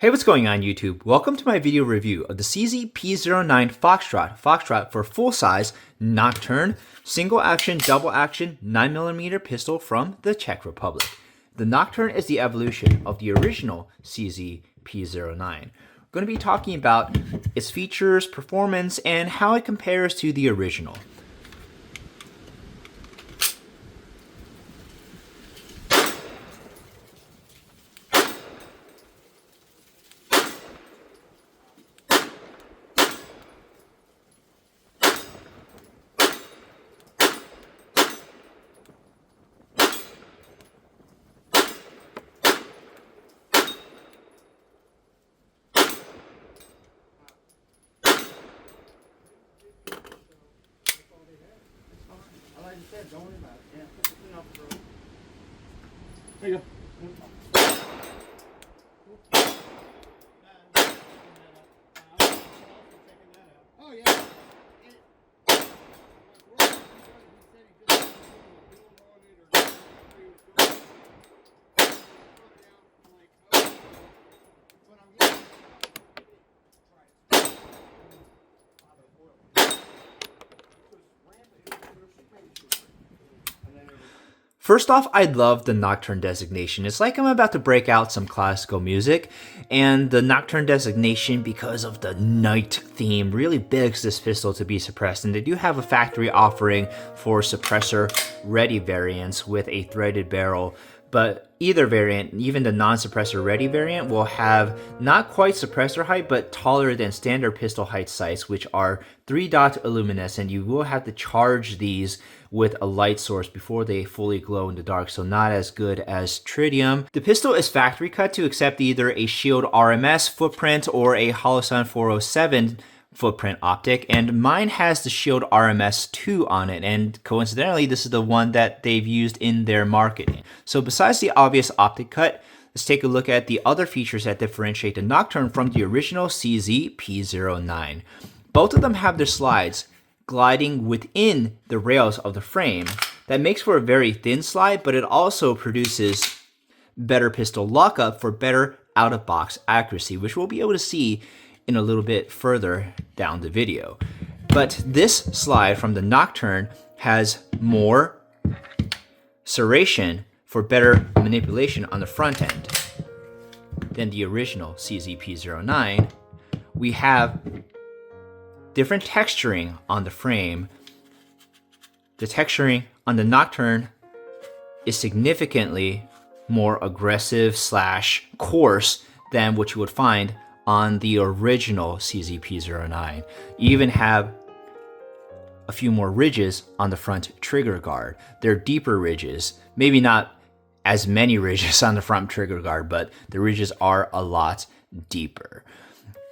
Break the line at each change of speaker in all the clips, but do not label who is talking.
Hey, what's going on YouTube? Welcome to my video review of the CZ P-09 Foxtrot for full-size Nocturne, single-action, double-action 9mm pistol from the Czech Republic. The Nocturne is the evolution of the original CZ P-09. We're going to be talking about its features, performance, and how it compares to the original.
Don't worry about it. Yeah, clean off the road. There you go. Oh, yeah.
First off, I love the Nocturne designation. It's like I'm about to break out some classical music, and the Nocturne designation, because of the night theme, really begs this pistol to be suppressed. And they do have a factory offering for suppressor-ready variants with a threaded barrel, but either variant, even the non-suppressor ready variant, will have not quite suppressor height, but taller than standard pistol height sights, which are 3-dot illuminescent. You will have to charge these with a light source before they fully glow in the dark, so not as good as tritium. The pistol is factory cut to accept either a Shield RMS footprint or a Holosun 407 footprint optic, and mine has the Shield RMS 2 on it, and coincidentally this is the one that they've used in their marketing. So besides the obvious optic cut, let's take a look at the other features that differentiate the Nocturne from the original CZ P-09. Both of them have their slides gliding within the rails of the frame. That makes for a very thin slide, but it also produces better pistol lockup for better out-of-box accuracy, which we'll be able to see in a little bit further down the video. But this slide from the Nocturne has more serration for better manipulation on the front end than the original CZ P-09. We have different texturing on the frame. The texturing on the Nocturne is significantly more aggressive / coarse than what you would find on the original CZ P-09. You even have a few more ridges on the front trigger guard. They're deeper ridges, maybe not as many ridges on the front trigger guard, but the ridges are a lot deeper.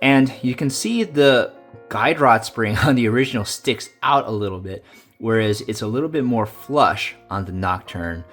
And you can see the guide rod spring on the original sticks out a little bit, whereas it's a little bit more flush on the Nocturne.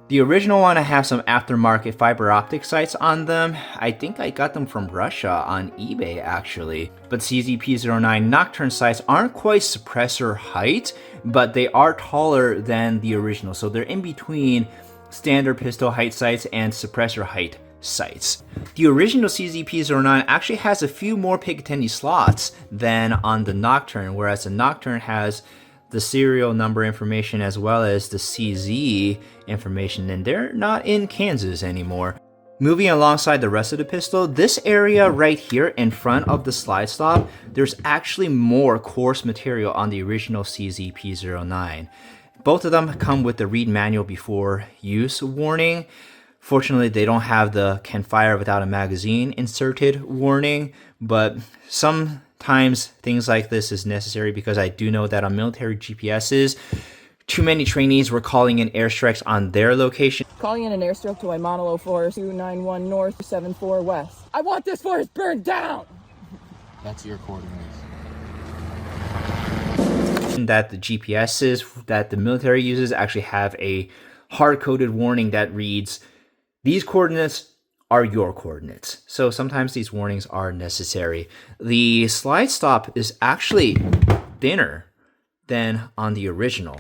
The original one, I have some aftermarket fiber optic sights on them. I think I got them from Russia on eBay actually. But CZ P-09 Nocturne sights aren't quite suppressor height, but they are taller than the original. So they're in between standard pistol height sights and suppressor height sights. The original CZ P-09 actually has a few more Picatinny slots than on the Nocturne, whereas the Nocturne has the serial number information as well as the CZ information, and they're not in Kansas anymore. Moving alongside the rest of the pistol, this area right here in front of the slide stop, there's actually more coarse material on the original CZ P-09. Both of them come with the read manual before use warning. Fortunately, they don't have the can fire without a magazine inserted warning, but sometimes things like this is necessary because I do know that on military GPSs, too many trainees were calling in airstrikes on their location.
Calling in an airstrike to Imanolo Forest 291 North 74 West. I want this forest burned down!
That's your coordinates.
That the GPSs that the military uses actually have a hard-coded warning that reads, "These coordinates are your coordinates." So sometimes these warnings are necessary. The slide stop is actually thinner than on the original.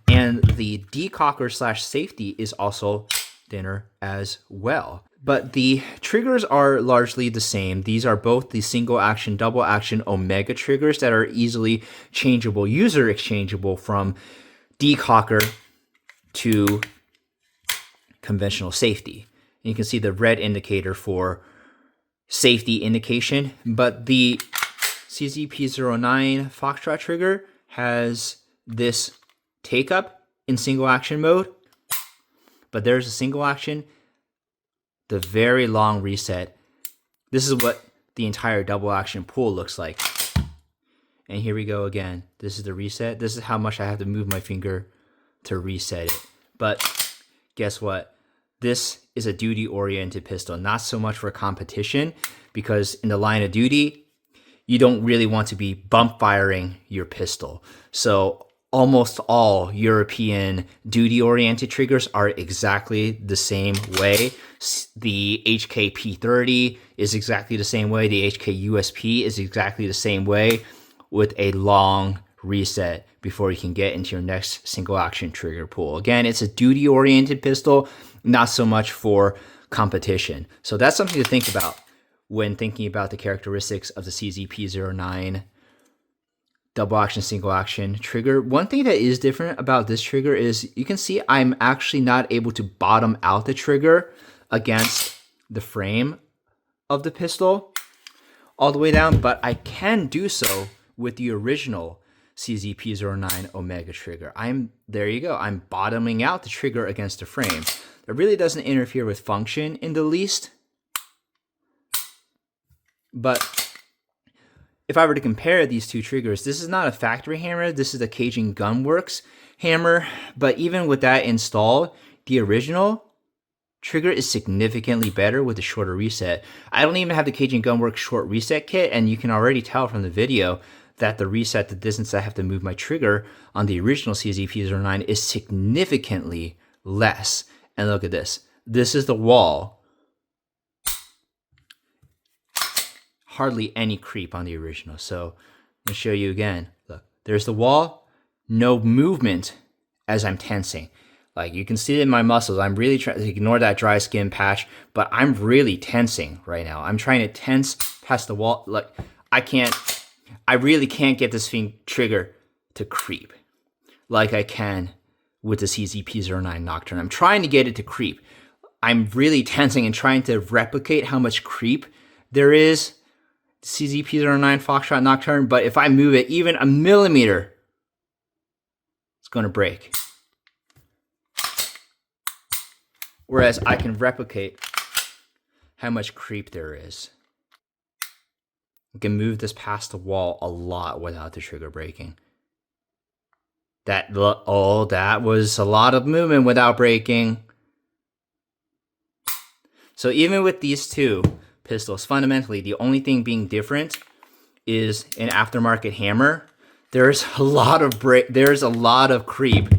And the decocker / safety is also thinner as well. But the triggers are largely the same. These are both the single action, double action Omega triggers that are easily changeable, user exchangeable from decocker to conventional safety. And you can see the red indicator for safety indication, but the CZP-09 Foxtrot trigger has this take up in single action mode, but there's a single action, the very long reset. This is what the entire double action pull looks like. And here we go again. This is the reset. This is how much I have to move my finger to reset it. But guess what? This is a duty-oriented pistol, not so much for competition, because in the line of duty, you don't really want to be bump firing your pistol. So almost all European duty-oriented triggers are exactly the same way. The HK P-30 is exactly the same way. The HK USP is exactly the same way, with a long reset before you can get into your next single action trigger pull. Again, it's a duty-oriented pistol, not so much for competition. So that's something to think about when thinking about the characteristics of the CZP-09 double action, single action trigger. One thing that is different about this trigger is you can see I'm actually not able to bottom out the trigger against the frame of the pistol all the way down, but I can do so with the original CZP-09 Omega trigger. There you go. I'm bottoming out the trigger against the frame. It really doesn't interfere with function in the least. But if I were to compare these two triggers, this is not a factory hammer. This is a Cajun Gunworks hammer. But even with that installed, the original trigger is significantly better with a shorter reset. I don't even have the Cajun Gunworks short reset kit, and you can already tell from the video that the reset, the distance I have to move my trigger on the original CZP-09 is significantly less. And look at this. This is the wall. Hardly any creep on the original. So I'm going to show you again. Look, there's the wall. No movement as I'm tensing. Like you can see it in my muscles. I'm really trying to ignore that dry skin patch, but I'm really tensing right now. I'm trying to tense past the wall. Look, I really can't get this thing trigger to creep like I can with the CZP-09 Nocturne. I'm trying to get it to creep. I'm really tensing and trying to replicate how much creep there is CZP-09 Foxtrot Nocturne, but if I move it even a millimeter, it's going to break. Whereas I can replicate how much creep there is. I can move this past the wall a lot without the trigger breaking. That was a lot of movement without breaking. So even with these two pistols, fundamentally, the only thing being different is an aftermarket hammer. There's a lot of creep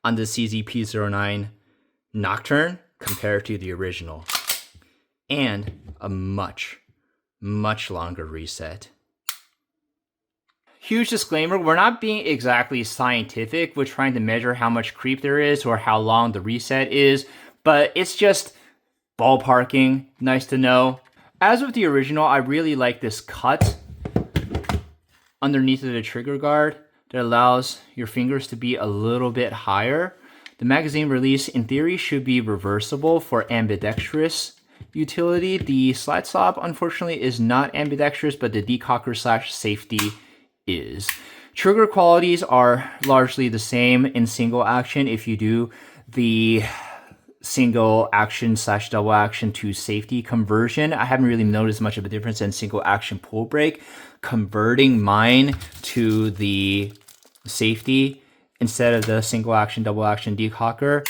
on the CZP-09 Nocturne compared to the original, and a much longer reset. Huge disclaimer, we're not being exactly scientific with trying to measure how much creep there is or how long the reset is, but it's just ballparking, nice to know. As with the original, I really like this cut underneath of the trigger guard that allows your fingers to be a little bit higher. The magazine release, in theory, should be reversible for ambidextrous utility. The slide stop, unfortunately, is not ambidextrous, but the decocker / safety is. Trigger qualities are largely the same in single action. If you do the single action / double action to safety conversion, I haven't really noticed much of a difference in single action pull brake. Converting mine to the safety instead of the single action, double action decocker.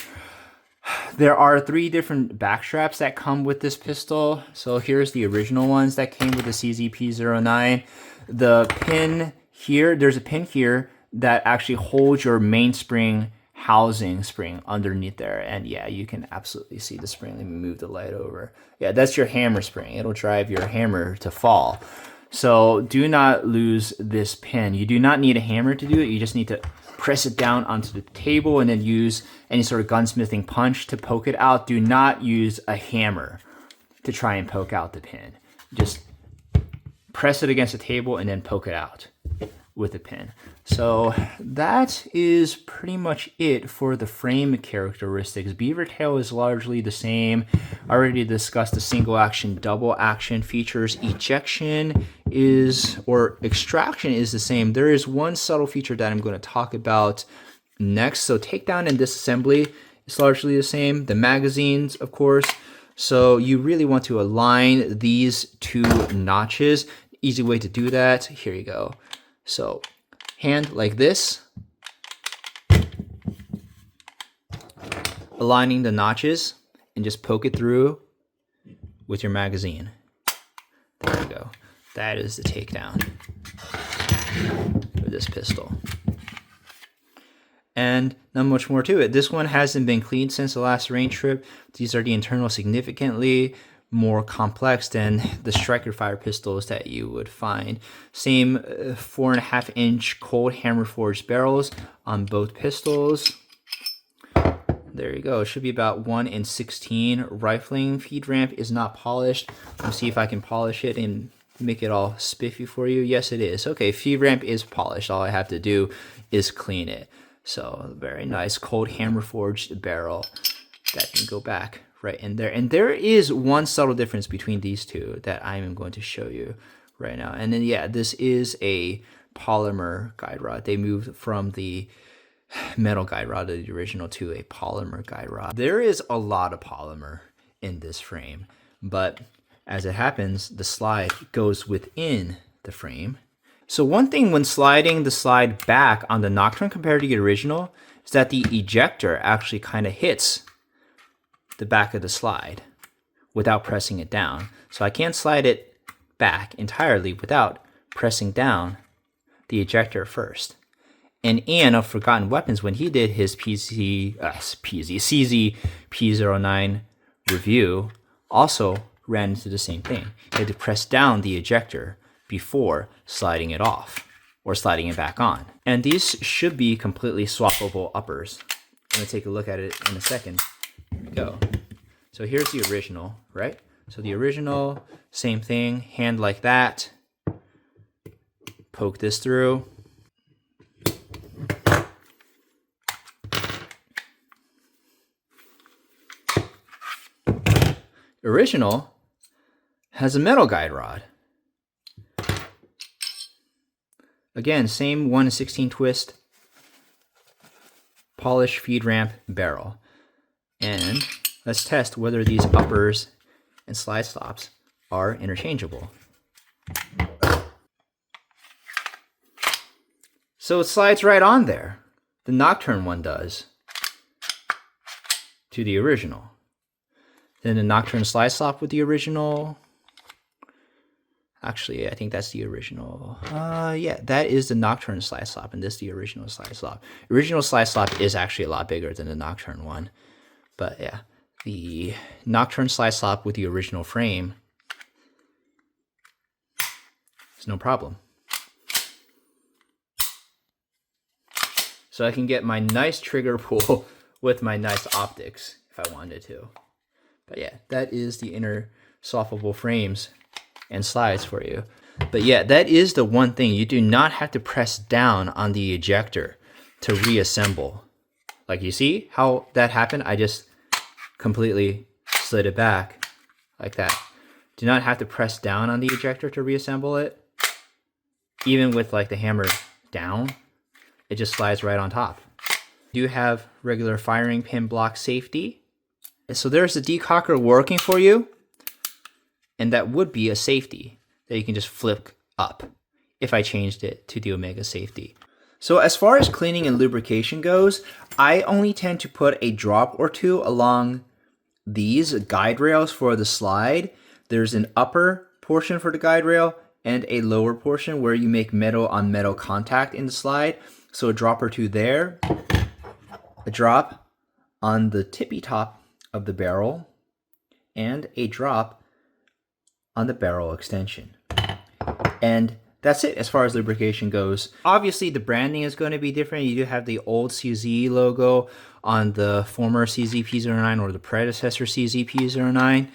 There are 3 different back straps that come with this pistol. So here's the original ones that came with the CZP-09. The pin here, there's a pin here that actually holds your mainspring housing spring underneath there. And yeah, you can absolutely see the spring. Let me move the light over. Yeah, that's your hammer spring. It'll drive your hammer to fall. So do not lose this pin. You do not need a hammer to do it. You just need to press it down onto the table and then use any sort of gunsmithing punch to poke it out. Do not use a hammer to try and poke out the pin. Just press it against the table and then poke it out with a pin. So that is pretty much it for the frame characteristics. Beaver tail is largely the same. I already discussed the single action, double action features. Ejection is, or extraction is the same. There is one subtle feature that I'm going to talk about next. So takedown and disassembly is largely the same. The magazines, of course. So you really want to align these two notches. Easy way to do that, here you go. So hand like this, aligning the notches, and just poke it through with your magazine. There you go. That is the takedown for this pistol. And not much more to it. This one hasn't been cleaned since the last range trip. These are the internals, significantly more complex than the striker fire pistols that you would find. Same 4.5-inch cold hammer forged barrels on both pistols. There you go. It should be about 1 in 16. Rifling feed ramp is not polished. Let's see if I can polish it and make it all spiffy for you. Yes, it is. Okay, feed ramp is polished. All I have to do is clean it. So very nice cold hammer forged barrel that can go back right in there. And there is one subtle difference between these two that I am going to show you right now. And then yeah, this is a polymer guide rod. They moved from the metal guide rod of the original to a polymer guide rod. There is a lot of polymer in this frame, but as it happens, the slide goes within the frame. So one thing when sliding the slide back on the Nocturne compared to the original is that the ejector actually kind of hits the back of the slide without pressing it down. So I can't slide it back entirely without pressing down the ejector first. And Ian of Forgotten Weapons, when he did his CZ P-09 review, also ran into the same thing. He had to press down the ejector before sliding it off or sliding it back on. And these should be completely swappable uppers. I'm gonna take a look at it in a second. Here we go. So here's the original, right? So the original, same thing, hand like that. Poke this through. Original has a metal guide rod. Again, same 1/16 twist, polished feed ramp barrel. And let's test whether these uppers and slide stops are interchangeable. So it slides right on there. The Nocturne one does to the original. Then the Nocturne slide stop with the original. Actually, I think that's the original. Yeah, that is the Nocturne slide stop, and this is the original slide stop. Original slide stop is actually a lot bigger than the Nocturne one. But yeah, the Nocturne slide stop with the original frame is no problem. So I can get my nice trigger pull with my nice optics if I wanted to. But yeah, that is the inner swappable frames and slides for you. But yeah, that is the one thing. You do not have to press down on the ejector to reassemble. Like you see how that happened? I just completely slid it back like that. Do not have to press down on the ejector to reassemble it. Even with like the hammer down, it just slides right on top. You have regular firing pin block safety. So there's the decocker working for you. And that would be a safety that you can just flip up if I changed it to the Omega safety. So as far as cleaning and lubrication goes, I only tend to put a drop or two along these guide rails for the slide. There's an upper portion for the guide rail and a lower portion where you make metal on metal contact in the slide. So a drop or two there, a drop on the tippy top of the barrel, and a drop on the barrel extension. And that's it as far as lubrication goes. Obviously, the branding is going to be different. You do have the old CZ logo on the former CZP-09 or the predecessor CZP-09.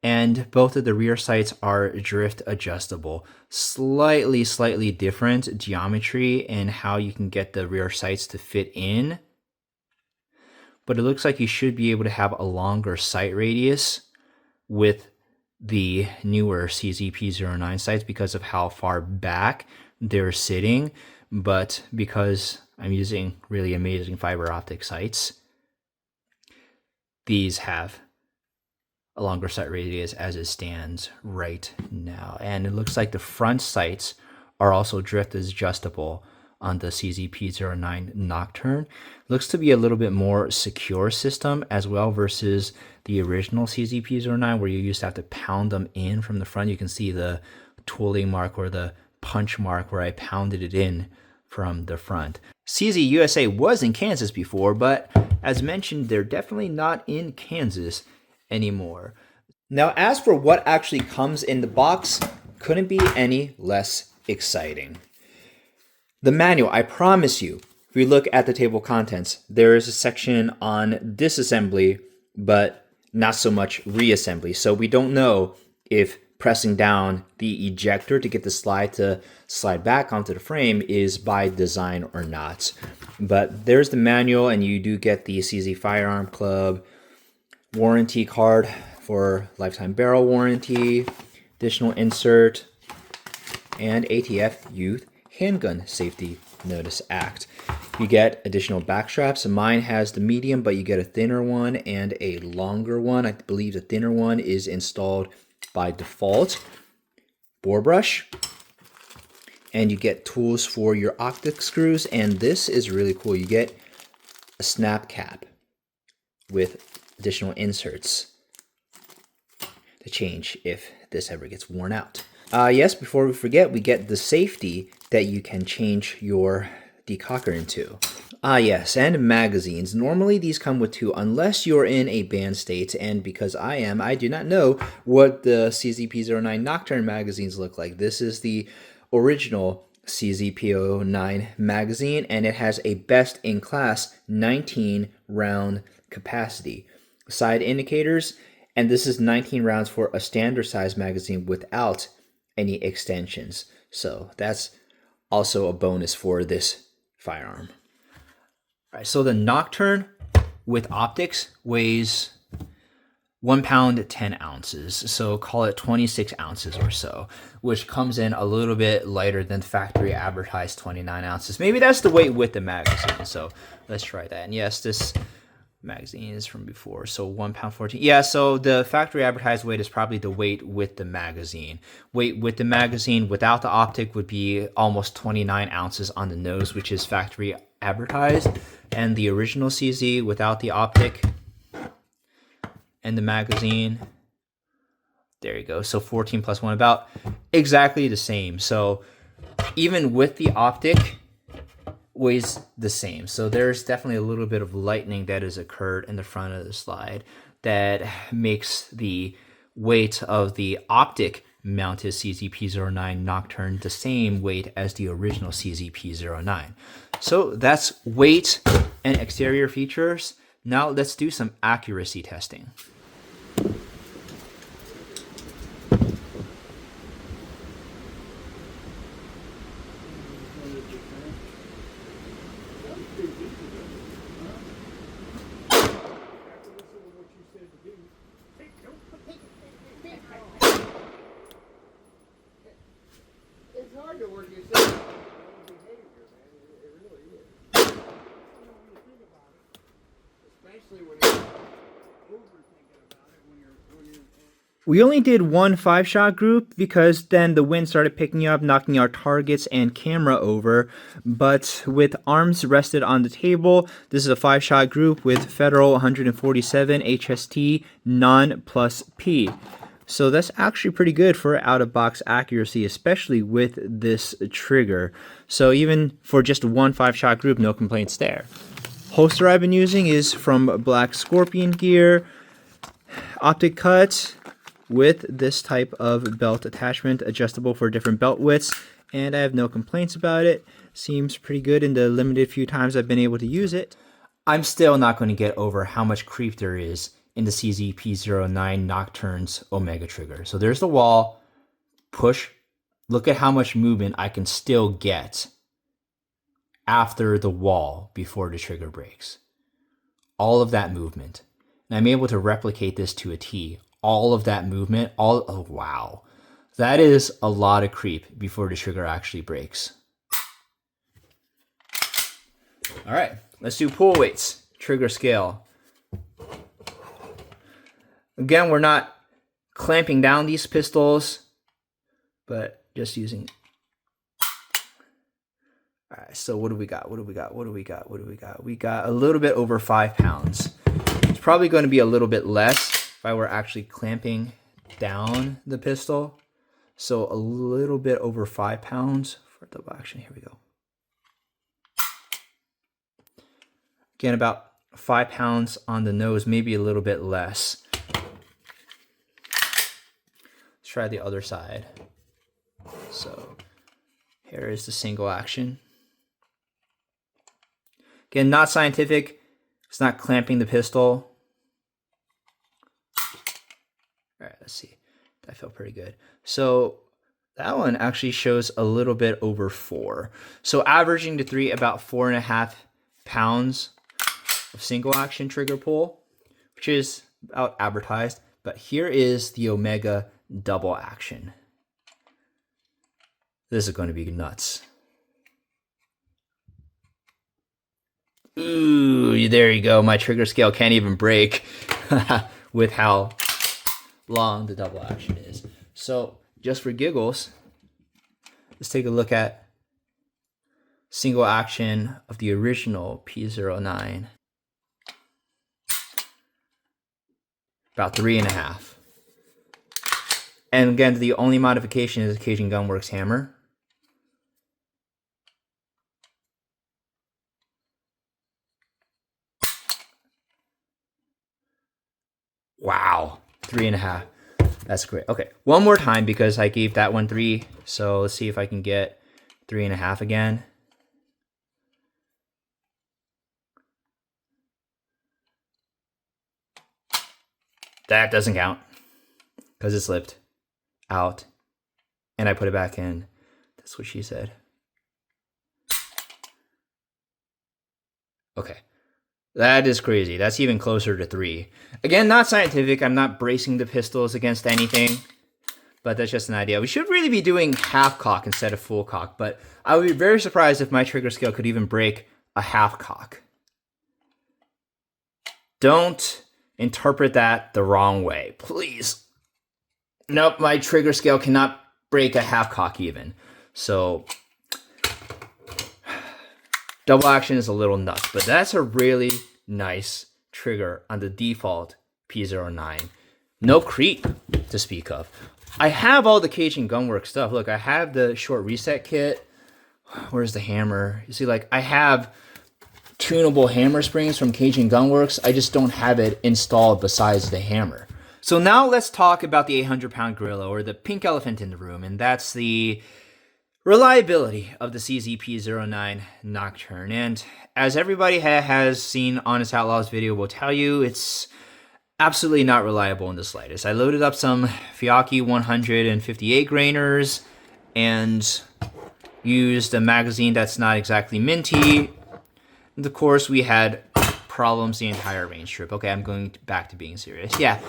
And both of the rear sights are drift adjustable. Slightly different geometry in how you can get the rear sights to fit in. But it looks like you should be able to have a longer sight radius with the newer CZP-09 sights because of how far back they're sitting. But because I'm using really amazing fiber optic sights, these have a longer sight radius as it stands right now. And it looks like the front sights are also drift adjustable on the CZP-09 Nocturne. Looks to be a little bit more secure system as well versus the original CZP-09 where you used to have to pound them in from the front. You can see the tooling mark or the punch mark where I pounded it in from the front. CZ USA was in Kansas before, but as mentioned, they're definitely not in Kansas anymore. Now, as for what actually comes in the box, couldn't be any less exciting. The manual, I promise you, if we look at the table of contents, there is a section on disassembly, but not so much reassembly. So we don't know if pressing down the ejector to get the slide to slide back onto the frame is by design or not. But there's the manual, and you do get the CZ Firearm Club warranty card for lifetime barrel warranty, additional insert, and ATF Youth Handgun Safety Notice Act. You get additional back straps. Mine has the medium, but you get a thinner one and a longer one. I believe the thinner one is installed by default. Bore brush. And you get tools for your optic screws. And this is really cool. You get a snap cap with additional inserts to change if this ever gets worn out. Yes, before we forget, we get the safety that you can change your decocker into. Yes, and magazines. Normally these come with two unless you're in a banned state, and because I am, I do not know what the CZP-09 Nocturne magazines look like. This is the original CZP-09 magazine, and it has a best-in-class 19 round capacity. Side indicators, and this is 19 rounds for a standard size magazine without any extensions. So that's also a bonus for this firearm. All right, so the Nocturne with optics weighs 1 pound 10 ounces, so call it 26 ounces or so, which comes in a little bit lighter than factory advertised 29 ounces. Maybe that's the weight with the magazine, so let's try that. And yes, this magazine is from before, so 1 pound 14. Yeah, so the factory advertised weight is probably the weight with the magazine. Weight with the magazine without the optic would be almost 29 ounces on the nose, which is factory advertised, and the original CZ without the optic and the magazine, there you go, so 14 plus 1, about exactly the same. So even with the optic, weighs the same. So there's definitely a little bit of lightening that has occurred in the front of the slide that makes the weight of the optic mounted CZP-09 Nocturne the same weight as the original CZP-09. So that's weight and exterior features. Now let's do some accuracy testing.
It's hard to work yourself behavior, man. It really is. Especially when you're overthinking about it when you're
We only did one 5-shot group because then the wind started picking up, knocking our targets and camera over. But with arms rested on the table, this is a 5-shot group with Federal 147 HST non plus P. So that's actually pretty good for out-of-box accuracy, especially with this trigger. So even for just one 5-shot group, no complaints there. Holster I've been using is from Black Scorpion Gear. Optic cut with this type of belt attachment, adjustable for different belt widths. and I have no complaints about it. Seems pretty good in the limited few times I've been able to use it. I'm still not going to get over how much creep there is in the CZ-P-09 Nocturne's Omega trigger. So there's the wall, push, look at how much movement I can still get after the wall before the trigger breaks. All of that movement. And I'm able to replicate this to a T. All of that movement, oh wow. That is a lot of creep before the trigger actually breaks. All right, let's do pull weights, trigger scale. Again, we're not clamping down these pistols, but just using. All right, so what do we got? We got a little bit over 5 pounds. It's probably going to be a little bit less if I were actually clamping down the pistol. So a little bit over 5 pounds for double action. Here we go. Again, about 5 pounds on the nose, maybe a little bit less. Let's try the other side. So here is the single action. Again, not scientific. It's not clamping the pistol. All right, let's see. That felt pretty good. So that one actually shows a little bit over 4. So averaging to 3, about 4.5 pounds of single action trigger pull, which is about advertised. But here is the Omega double action. This is going to be nuts. Ooh, there you go. My trigger scale can't even break with how long the double action is. So just for giggles, let's take a look at single action of the original P-09. About 3.5. And again, the only modification is the Cajun Gunworks hammer. Wow, 3.5. That's great. Okay, one more time because I gave that one 3. So let's see if I can get 3.5 again. That doesn't count because it slipped out and I put it back in. That's what she said. Okay. That is crazy. That's even closer to 3. Again, not scientific. I'm not bracing the pistols against anything, but that's just an idea. We should really be doing half cock instead of full cock, but I would be very surprised if my trigger scale could even break a half cock. Don't interpret that the wrong way, please. Nope, my trigger scale cannot break a half cock even. So double action is a little nuts, but that's a really nice trigger on the default P-09. No creep to speak of. I have all the Cajun Gunworks stuff. Look, I have the short reset kit. Where's the hammer? You see, like, I have tunable hammer springs from Cajun Gunworks. I just don't have it installed besides the hammer. So now let's talk about the 800-pound gorilla, or the pink elephant in the room, and that's the reliability of the CZ-P-09 Nocturne. And as everybody has seen Honest Outlaws video will tell you, it's absolutely not reliable in the slightest. I loaded up some Fiocchi 158 grainers and used a magazine that's not exactly minty. And of course, we had problems the entire range trip. Okay, I'm going back to being serious. Yeah,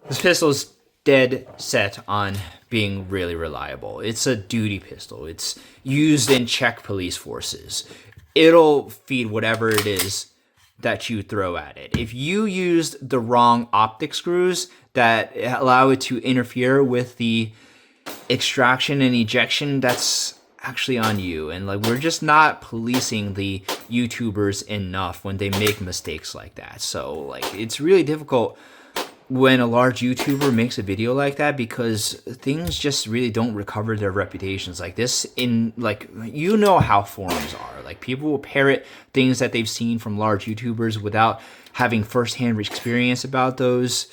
this pistol's dead set on being really reliable. It's a duty pistol. It's used in Czech police forces. It'll feed whatever it is that you throw at it. If you used the wrong optic screws that allow it to interfere with the extraction and ejection, that's actually on you. And like, we're just not policing the YouTubers enough when they make mistakes like that. So like, it's really difficult when a large YouTuber makes a video like that, because things just really don't recover their reputations like this. In like, you know how forums are. Like, people will parrot things that they've seen from large YouTubers without having firsthand experience about those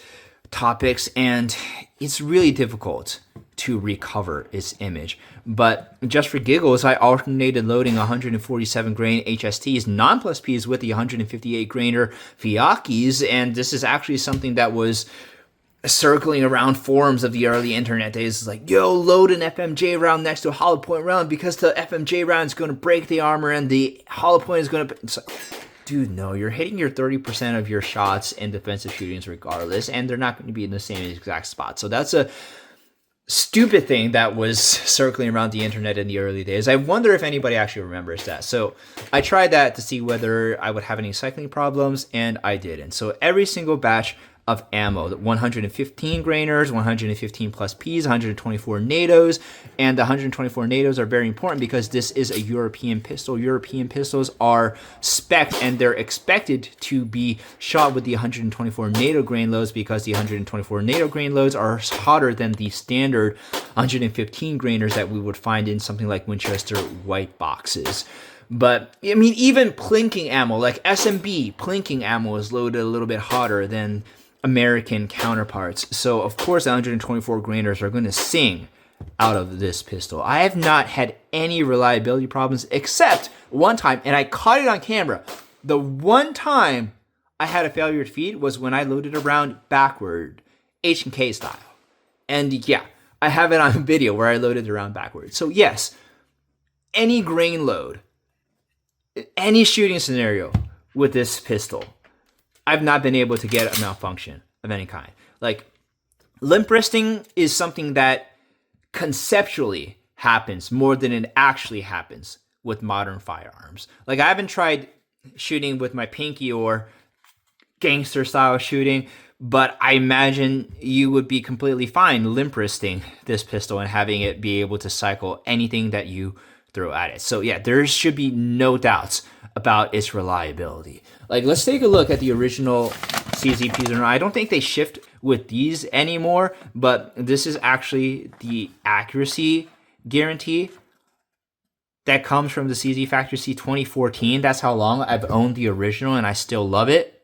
topics, and it's really difficult to recover its image. But just for giggles, I alternated loading 147 grain HSTs, non-plus Ps with the 158 grainer Fiakis, and this is actually something that was circling around forums of the early internet days. It's like, yo, load an FMJ round next to a hollow point round because the FMJ round is going to break the armor and the hollow point is going to... It's like, dude, no, you're hitting your 30% of your shots in defensive shootings regardless, and they're not going to be in the same exact spot. So that's a stupid thing that was circling around the internet in the early days. I wonder if anybody actually remembers that. So I tried that to see whether I would have any cycling problems, and I didn't. So every single batch of ammo, the 115 grainers, 115 plus Ps, 124 NATOs, and the 124 NATOs are very important because this is a European pistol. European pistols are spec'd and they're expected to be shot with the 124 NATO grain loads because the 124 NATO grain loads are hotter than the standard 115 grainers that we would find in something like Winchester white boxes. But, I mean, even plinking ammo, like SMB plinking ammo is loaded a little bit hotter than American counterparts. So, of course, the 124 grainers are going to sing out of this pistol. I have not had any reliability problems except one time, and I caught it on camera. The one time I had a failure to feed was when I loaded a round backward, H&K style. And yeah, I have it on video where I loaded the round backward. So yes, any grain load, any shooting scenario with this pistol, I've not been able to get a malfunction of any kind. Like, limp wristing is something that conceptually happens more than it actually happens with modern firearms. Like, I haven't tried shooting with my pinky or gangster style shooting, but I imagine you would be completely fine limp wristing this pistol and having it be able to cycle anything that you throw at it. So yeah, there should be no doubts about its reliability. Like, let's take a look at the original CZPs. I don't think they shift with these anymore, but this is actually the accuracy guarantee that comes from the CZ Factory C 2014. That's how long I've owned the original, and I still love it.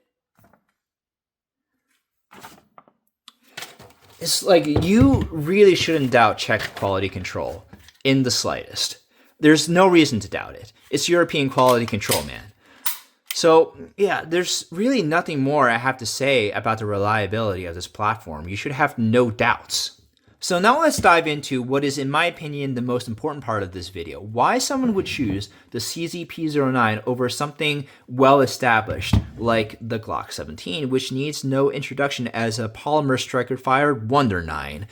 It's like, you really shouldn't doubt Czech quality control in the slightest. There's no reason to doubt it. It's European quality control, man. So yeah, there's really nothing more I have to say about the reliability of this platform. You should have no doubts. So now let's dive into what is, in my opinion, the most important part of this video. Why someone would choose the CZ P-09 over something well-established like the Glock 17, which needs no introduction as a polymer striker-fired Wonder 9.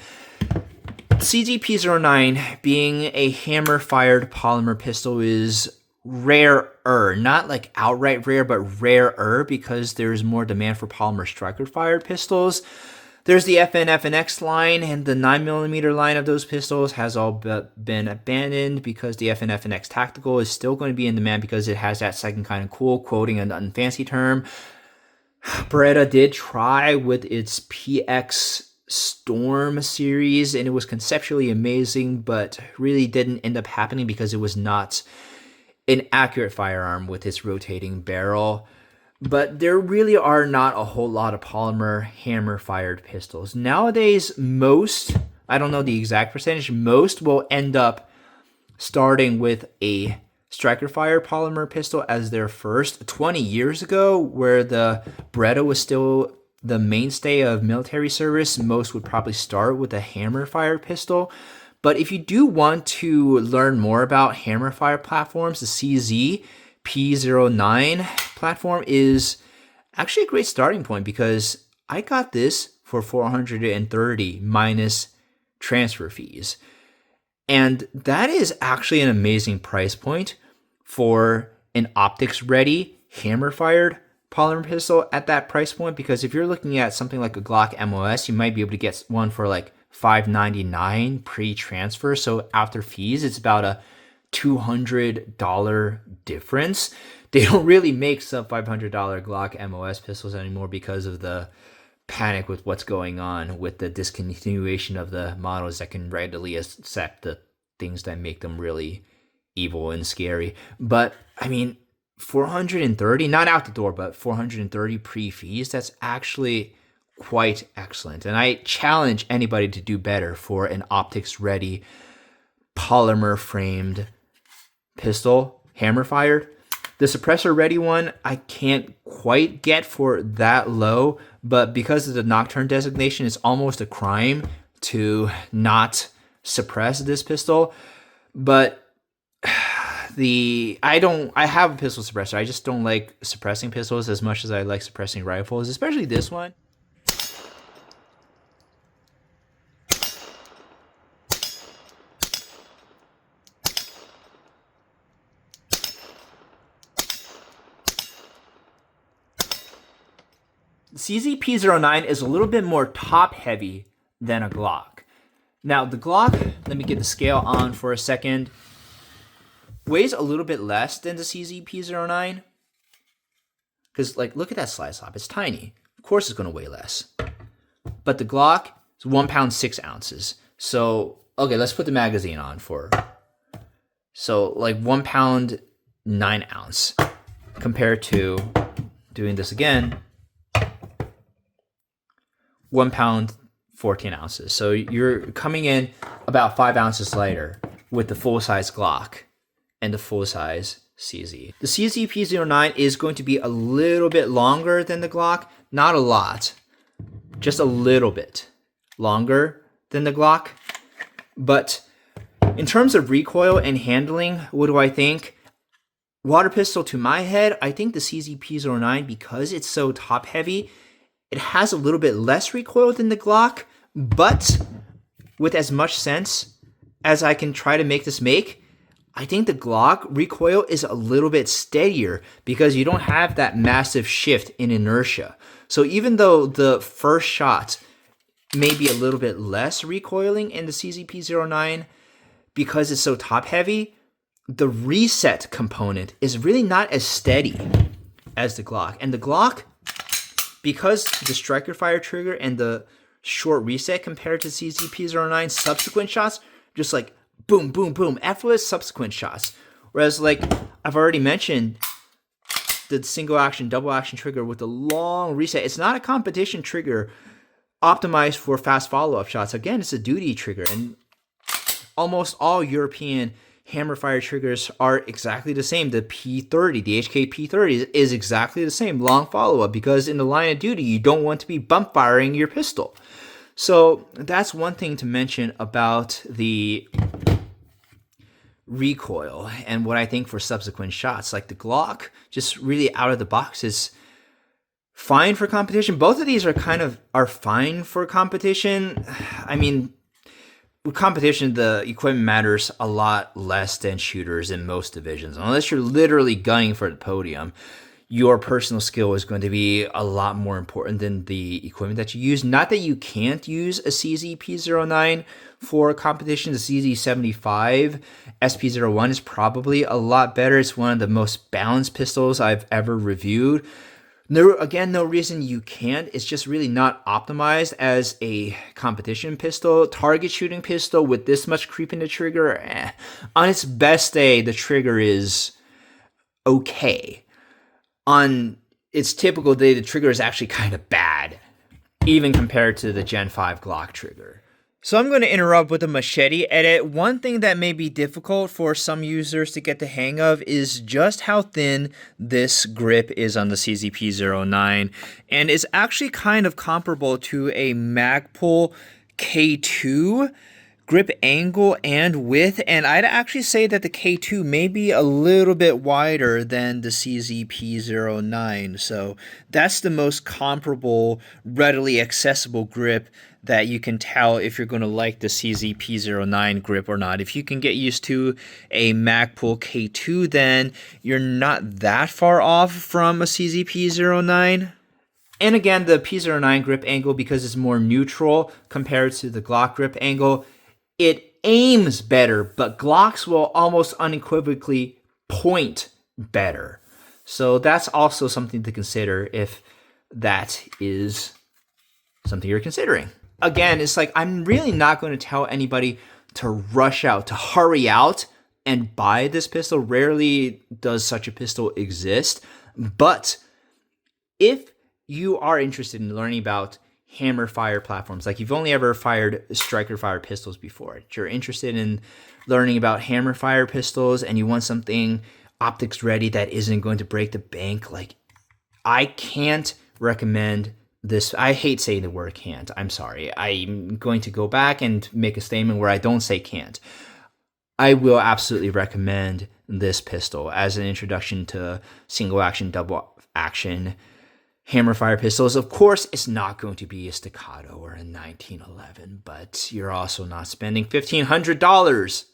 CZ P-09 being a hammer-fired polymer pistol is rarer, not like outright rare, but rarer because there's more demand for polymer striker-fired pistols. There's the FN, FNX line, and the 9mm line of those pistols has all been abandoned because the FN, FNX Tactical is still going to be in demand because it has that second kind of cool, quoting an unfancy term. Beretta did try with its PX Storm series, and it was conceptually amazing, but really didn't end up happening because it was not an accurate firearm with its rotating barrel. But there really are not a whole lot of polymer hammer-fired pistols. Nowadays, most, I don't know the exact percentage, most will end up starting with a striker-fired polymer pistol as their first. 20 years ago, where the Beretta was still the mainstay of military service, most would probably start with a hammer-fired pistol. But if you do want to learn more about hammer-fired platforms, the CZ P-09 platform is actually a great starting point because I got this for $430 minus transfer fees. And that is actually an amazing price point for an optics-ready hammer-fired polymer pistol at that price point, because if you're looking at something like a Glock MOS, you might be able to get one for like $599 pre-transfer. So after fees, it's about a $200 difference. They don't really make sub $500 Glock MOS pistols anymore because of the panic with what's going on with the discontinuation of the models that can readily accept the things that make them really evil and scary. But I mean, 430, not out the door, but 430 pre-fees, that's actually quite excellent. And I challenge anybody to do better for an optics-ready, polymer-framed pistol, hammer-fired. The suppressor-ready one, I can't quite get for that low, but because of the Nocturne designation, it's almost a crime to not suppress this pistol. But I have a pistol suppressor. I just don't like suppressing pistols as much as I like suppressing rifles, especially this one. The CZ P-09 is a little bit more top heavy than a Glock. Now the Glock, let me get the scale on for a second, weighs a little bit less than the CZ P-09. Because like, look at that slide stop, it's tiny. Of course it's gonna weigh less. But the Glock is 1 pound 6 ounces. So, okay, let's put the magazine on for, so like 1 pound 9 ounce compared to, doing this again, 1 pound 14 ounces. So you're coming in about 5 ounces lighter with the full-size Glock and the full-size CZ. The CZ P-09 is going to be a little bit longer than the Glock. Not a lot, just a little bit longer than the Glock. But in terms of recoil and handling, what do I think? Water pistol to my head, I think the CZ P-09, because it's so top heavy, it has a little bit less recoil than the Glock, but with as much sense as I can try to make this make, I think the Glock recoil is a little bit steadier because you don't have that massive shift in inertia. So even though the first shot may be a little bit less recoiling in the CZ P-09 because it's so top heavy, the reset component is really not as steady as the Glock. And the Glock, because the striker fire trigger and the short reset compared to CZ P-09, subsequent shots, just like boom, boom, boom, effortless subsequent shots. Whereas like I've already mentioned, the single action, double action trigger with the long reset, it's not a competition trigger optimized for fast follow-up shots. Again, it's a duty trigger, and almost all European hammer fire triggers are exactly the same. The P30, the HK P30 is exactly the same, long follow-up, because in the line of duty, you don't want to be bump firing your pistol. So that's one thing to mention about the recoil and what I think for subsequent shots. Like the Glock, just really out of the box, is fine for competition. Both of these are fine for competition. I mean, with competition, the equipment matters a lot less than shooters in most divisions. Unless you're literally gunning for the podium, your personal skill is going to be a lot more important than the equipment that you use. Not that you can't use a CZ P-09 for competition. The CZ75 SP-01 is probably a lot better. It's one of the most balanced pistols I've ever reviewed. No reason you can't. It's just really not optimized as a competition pistol. Target shooting pistol with this much creep in the trigger, on its best day, the trigger is okay. On its typical day, the trigger is actually kind of bad, even compared to the Gen 5 Glock trigger. So I'm going to interrupt with a machete edit. One thing that may be difficult for some users to get the hang of is just how thin this grip is on the CZ P-09, and it's actually kind of comparable to a Magpul K2 grip angle and width, and I'd actually say that the K2 may be a little bit wider than the CZ P-09, so that's the most comparable, readily accessible grip that you can tell if you're going to like the CZ P-09 grip or not. If you can get used to a Magpul K2, then you're not that far off from a CZ P-09. And again, the P-09 grip angle, because it's more neutral compared to the Glock grip angle, it aims better, but Glocks will almost unequivocally point better. So that's also something to consider if that is something you're considering. Again, it's like, I'm really not going to tell anybody to rush out, to hurry out and buy this pistol. Rarely does such a pistol exist. But if you are interested in learning about hammer fire platforms, like you've only ever fired striker fire pistols before, you're interested in learning about hammer fire pistols and you want something optics ready that isn't going to break the bank, like I can't recommend this. I hate saying the word can't. I'm sorry. I'm going to go back and make a statement where I don't say can't. I will absolutely recommend this pistol as an introduction to single action, double action hammer fire pistols. Of course, it's not going to be a staccato or a 1911, but you're also not spending $1,500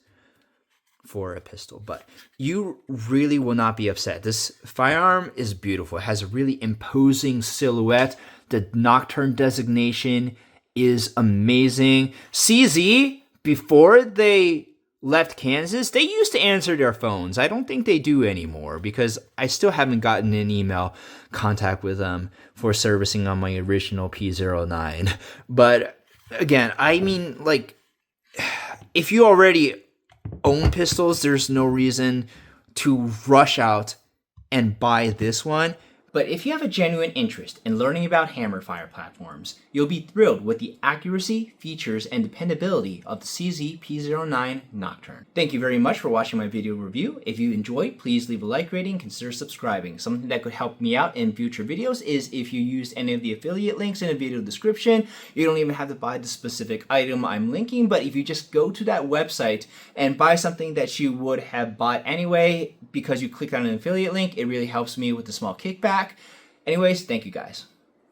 for a pistol. But you really will not be upset. This firearm is beautiful. It has a really imposing silhouette. The Nocturne designation is amazing. CZ, before they left Kansas, they used to answer their phones. I don't think they do anymore because I still haven't gotten an email contact with them for servicing on my original P-09. But again, I mean, like, if you already own pistols, there's no reason to rush out and buy this one. But if you have a genuine interest in learning about hammer fire platforms, you'll be thrilled with the accuracy, features, and dependability of the CZ P-09 Nocturne. Thank you very much for watching my video review. If you enjoyed, please leave a like rating and consider subscribing. Something that could help me out in future videos is if you used any of the affiliate links in the video description. You don't even have to buy the specific item I'm linking, but if you just go to that website and buy something that you would have bought anyway because you clicked on an affiliate link, it really helps me with the small kickback. Anyways, thank you guys.